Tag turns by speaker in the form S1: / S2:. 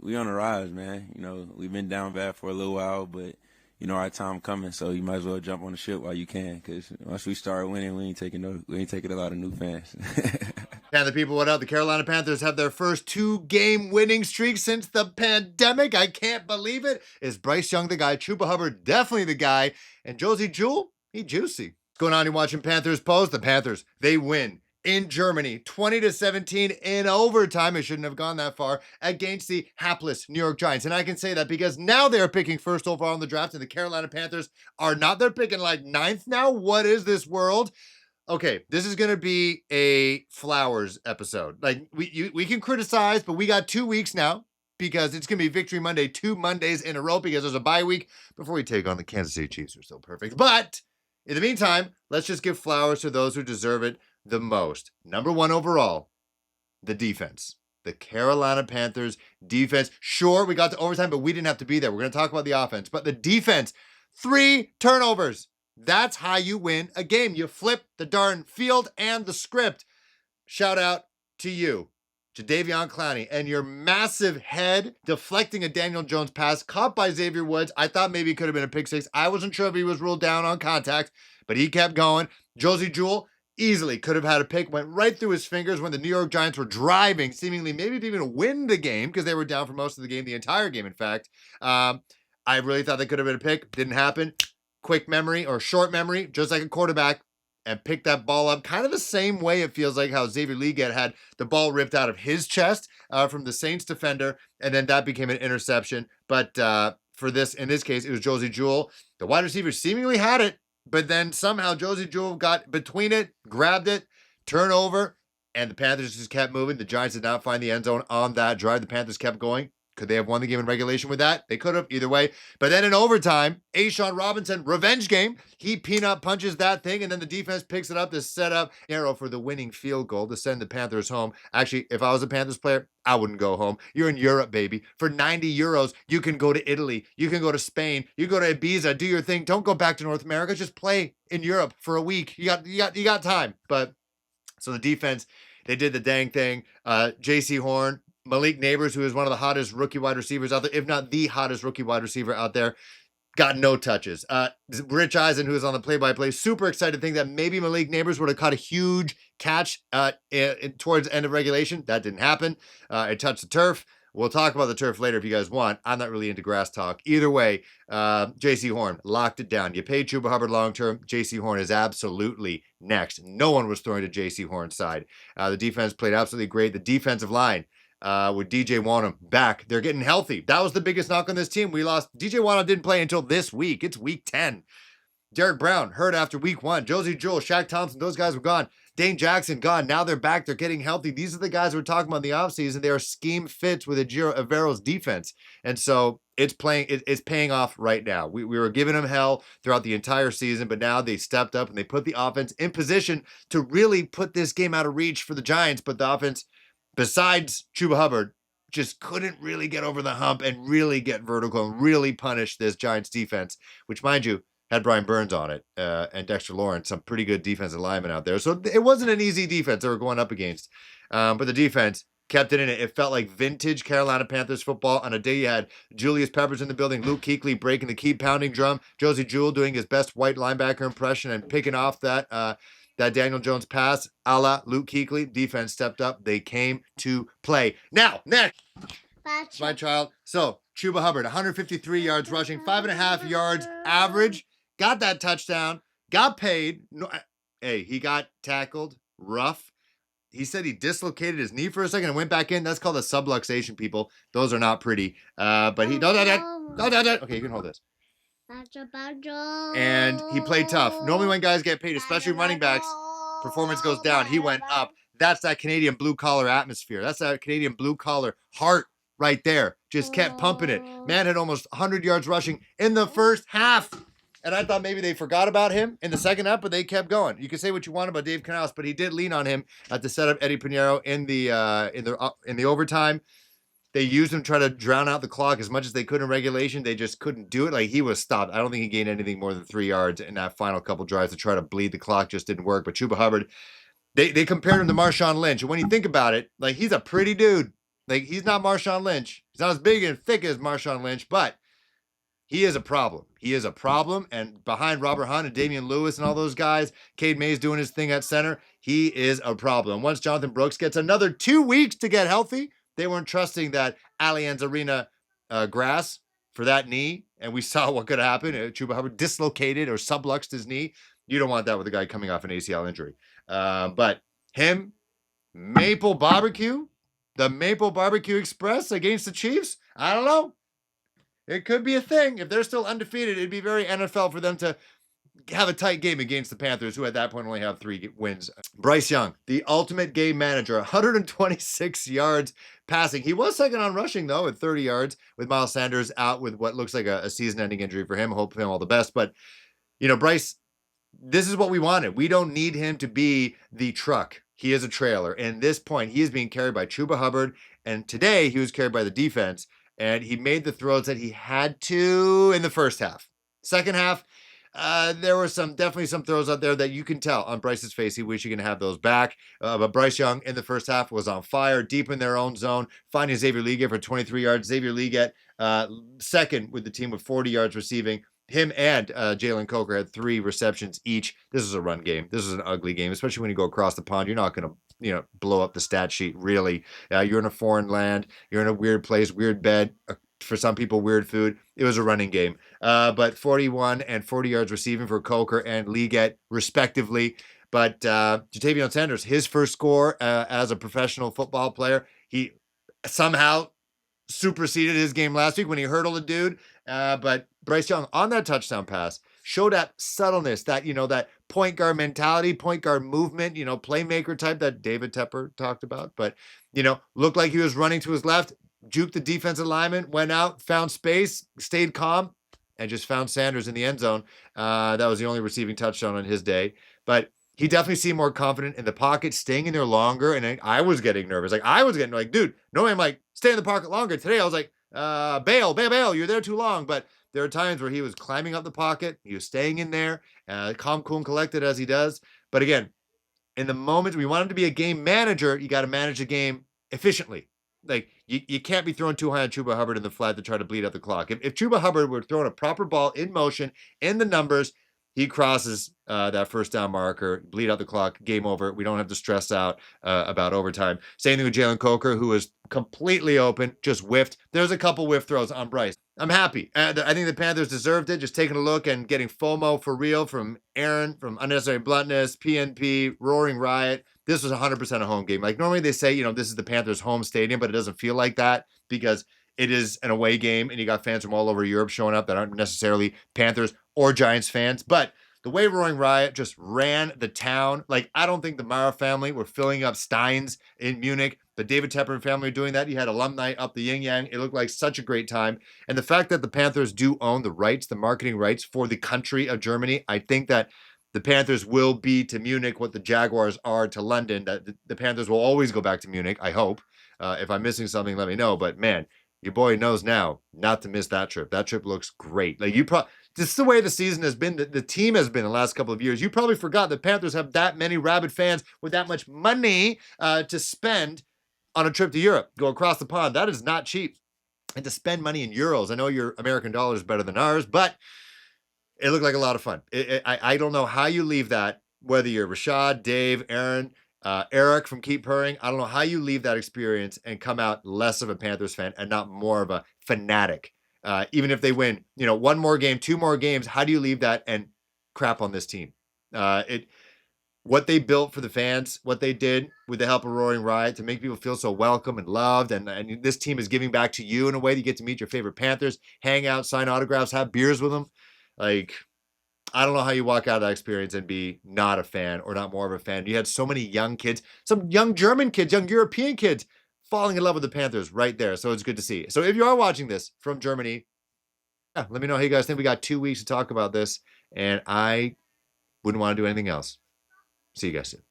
S1: we on the rise, man. You know, we've been down bad for a little while, but you know our time coming, so you might as well jump on the ship while you can, because once we start winning, we ain't taking a lot of new fans.
S2: Panther people, what up? The Carolina Panthers have their first 2-game winning streak since the pandemic. I can't believe it. Is Bryce Young the guy? Chuba Hubbard definitely the guy. And Josie Jewell, he juicy. What's going on? You watching Panthers Post? The Panthers, they win in Germany, 20-17 in overtime. It shouldn't have gone that far against the hapless New York Giants. And I can say that because now they're picking first overall in the draft, and the Carolina Panthers are not. They're picking like 9th now. What is this world? Okay, this is going to be a Flowers episode. Like, we can criticize, but we got 2 weeks now because it's going to be Victory Monday, 2 Mondays in a row because there's a bye week before we take on the Kansas City Chiefs. We're still perfect. But in the meantime, let's just give flowers to those who deserve it the most. Number 1 overall, the defense. The Carolina Panthers defense. Sure, we got to overtime, but we didn't have to be there. We're going to talk about the offense. But the defense, 3 turnovers. That's how you win a game. You flip the darn field and the script. Shout out to you, Jadeveon Clowney, and your massive head deflecting a Daniel Jones pass caught by Xavier Woods. I thought maybe it could have been a pick six. I wasn't sure if he was ruled down on contact, but he kept going. Josie Jewell easily could have had a pick, went right through his fingers when the New York Giants were driving, seemingly maybe to even win the game because they were down for most of the game, the entire game, in fact. I really thought they could have been a pick. Didn't happen. Quick memory or short memory, just like a quarterback, and pick that ball up kind of the same way it feels like how Xavier Leggett had the ball ripped out of his chest from the Saints defender, and then that became an interception. But in this case, it was Josie Jewell. The wide receiver seemingly had it, but then somehow Josie Jewell got between it, grabbed it, turnover, and the Panthers just kept moving. The Giants did not find the end zone on that drive. The Panthers kept going. Could they have won the game in regulation with that? They could have, either way. But then in overtime, A'Shawn Robinson, revenge game. He peanut punches that thing, and then the defense picks it up to set up arrow for the winning field goal to send the Panthers home. Actually, if I was a Panthers player, I wouldn't go home. You're in Europe, baby. For 90 euros, you can go to Italy. You can go to Spain. You go to Ibiza, do your thing. Don't go back to North America. Just play in Europe for a week. You got time. But so the defense, they did the dang thing. J.C. Horn, Malik Neighbors, who is one of the hottest rookie wide receivers out there, if not the hottest rookie wide receiver out there, got no touches. Rich Eisen, who is on the play-by-play, super excited to think that maybe Malik Neighbors would have caught a huge catch towards the end of regulation. That didn't happen. It touched the turf. We'll talk about the turf later if you guys want. I'm not really into grass talk. Either way, J.C. Horn locked it down. You paid Chuba Hubbard long-term. J.C. Horn is absolutely next. No one was throwing to J.C. Horn's side. The defense played absolutely great. The defensive line, with DJ Wanham back, they're getting healthy. That was the biggest knock on this team. We lost. DJ Wanham didn't play until this week. It's week 10. Derek Brown hurt after week 1. Josie Jewell, Shaq Thompson, those guys were gone. Dane Jackson gone. Now they're back. They're getting healthy. These are the guys we're talking about in the offseason. They are scheme fits with Avero's defense. And so it's paying off right now. We were giving them hell throughout the entire season, but now they stepped up and they put the offense in position to really put this game out of reach for the Giants. But the offense, besides Chuba Hubbard, just couldn't really get over the hump and really get vertical and really punish this Giants defense, which, mind you, had Brian Burns on it and Dexter Lawrence, some pretty good defensive linemen out there. So it wasn't an easy defense they were going up against. But the defense kept it in it. It felt like vintage Carolina Panthers football. On a day you had Julius Peppers in the building, Luke Kuechly breaking the key pounding drum, Josie Jewell doing his best white linebacker impression and picking off that Daniel Jones pass, a la Luke Kuechly. Defense stepped up. They came to play. Now, next, my child. So, Chuba Hubbard, 153 yards rushing, 5.5 yards average. Got that touchdown. Got paid. No, hey, he got tackled rough. He said he dislocated his knee for a second and went back in. That's called a subluxation, people. Those are not pretty. But he... Okay, you can hold this. And he played tough. Normally when guys get paid, especially running backs, performance goes down. He went up. That's that Canadian blue-collar atmosphere. That's that Canadian blue-collar heart right there. Just kept pumping it. Man had almost 100 yards rushing in the first half. And I thought maybe they forgot about him in the second half, but they kept going. You can say what you want about Dave Canales, but he did lean on him to set up Eddie Pinheiro in the overtime. They used him to try to drown out the clock as much as they could in regulation. They just couldn't do it. Like, he was stopped. I don't think he gained anything more than 3 yards in that final couple drives to try to bleed the clock. Just didn't work. But Chuba Hubbard, they compared him to Marshawn Lynch. And when you think about it, like, he's a pretty dude. Like, he's not Marshawn Lynch. He's not as big and thick as Marshawn Lynch, but he is a problem. He is a problem. And behind Robert Hunt and Damian Lewis and all those guys, Cade Mays doing his thing at center, he is a problem. Once Jonathan Brooks gets another 2 weeks to get healthy, they weren't trusting that Allianz Arena grass for that knee. And we saw what could happen. Chuba Hubbard dislocated or subluxed his knee. You don't want that with a guy coming off an ACL injury. But him, Maple Barbecue, the Maple Barbecue Express against the Chiefs, I don't know. It could be a thing. If they're still undefeated, it'd be very NFL for them to have a tight game against the Panthers, who at that point only have 3 wins. Bryce Young, the ultimate game manager, 126 yards passing. He was second on rushing, though, at 30 yards, with Miles Sanders out with what looks like a season-ending injury for him. Hope him all the best. But, Bryce, this is what we wanted. We don't need him to be the truck. He is a trailer. And at this point, he is being carried by Chuba Hubbard. And today, he was carried by the defense. And he made the throws that he had to in the first half. Second half, there were definitely some throws out there that you can tell on Bryce's face. He wished he could have those back. But Bryce Young in the first half was on fire, deep in their own zone, finding Xavier Legette for 23 yards. Xavier Legette, second with the team with 40 yards receiving. Him and Jalen Coker had 3 receptions each. This is a run game. This is an ugly game, especially when you go across the pond. You're not going to blow up the stat sheet, really. You're in a foreign land. You're in a weird place, weird bed. For some people, weird food. It was a running game. But 41 and 40 yards receiving for Coker and Legette, respectively. But Jatavion Sanders, his first score as a professional football player, he somehow superseded his game last week when he hurdled a dude. But Bryce Young, on that touchdown pass, showed that subtleness, that, that point guard mentality, point guard movement, playmaker type that David Tepper talked about. But, looked like he was running to his left, juked the defensive lineman, went out, found space, stayed calm, and just found Sanders in the end zone. That was the only receiving touchdown on his day. But he definitely seemed more confident in the pocket, staying in there longer. And I was getting nervous. I was getting dude, no, I'm stay in the pocket longer. Today I was bail, you're there too long. But there are times where he was climbing up the pocket. He was staying in there, calm, cool, and collected as he does. But again, in the moment we want him to be a game manager, you got to manage the game efficiently. You can't be throwing too high on Chuba Hubbard in the flat to try to bleed out the clock. If Chuba Hubbard were throwing a proper ball in motion, in the numbers, he crosses that first down marker, bleed out the clock, game over. We don't have to stress out about overtime. Same thing with Jalen Coker, who was completely open, just whiffed. There's a couple whiff throws on Bryce. I'm happy. I think the Panthers deserved it, just taking a look and getting FOMO for real from Aaron, from Unnecessary Bluntness, PNP, Roaring Riot. This was 100% a home game. Normally they say, this is the Panthers' home stadium, but it doesn't feel like that because it is an away game and you got fans from all over Europe showing up that aren't necessarily Panthers or Giants fans. But the way Roaring Riot just ran the town, I don't think the Mara family were filling up Steins in Munich. The David Tepper family were doing that. You had alumni up the yin-yang. It looked like such a great time. And the fact that the Panthers do own the rights, the marketing rights for the country of Germany, I think that the Panthers will be to Munich what the Jaguars are to London. That the Panthers will always go back to Munich, I hope. If I'm missing something, let me know. But man, your boy knows now not to miss that trip. That trip looks great. This is the way the season has been, the team has been the last couple of years. You probably forgot that Panthers have that many rabid fans with that much money to spend on a trip to Europe. Go across the pond. That is not cheap. And to spend money in euros. I know your American dollar is better than ours, but it looked like a lot of fun. I don't know how you leave that, whether you're Rashad, Dave, Aaron, Eric from Keep Purring. I don't know how you leave that experience and come out less of a Panthers fan and not more of a fanatic. Even if they win, one more game, 2 more games, how do you leave that and crap on this team? What they built for the fans, what they did with the help of Roaring Riot to make people feel so welcome and loved. And this team is giving back to you in a way that you get to meet your favorite Panthers, hang out, sign autographs, have beers with them. I don't know how you walk out of that experience and be not a fan or not more of a fan. You had so many young kids, some young German kids, young European kids falling in love with the Panthers right there. So it's good to see. So if you are watching this from Germany, let me know how you guys think. We got 2 weeks to talk about this, and I wouldn't want to do anything else. See you guys soon.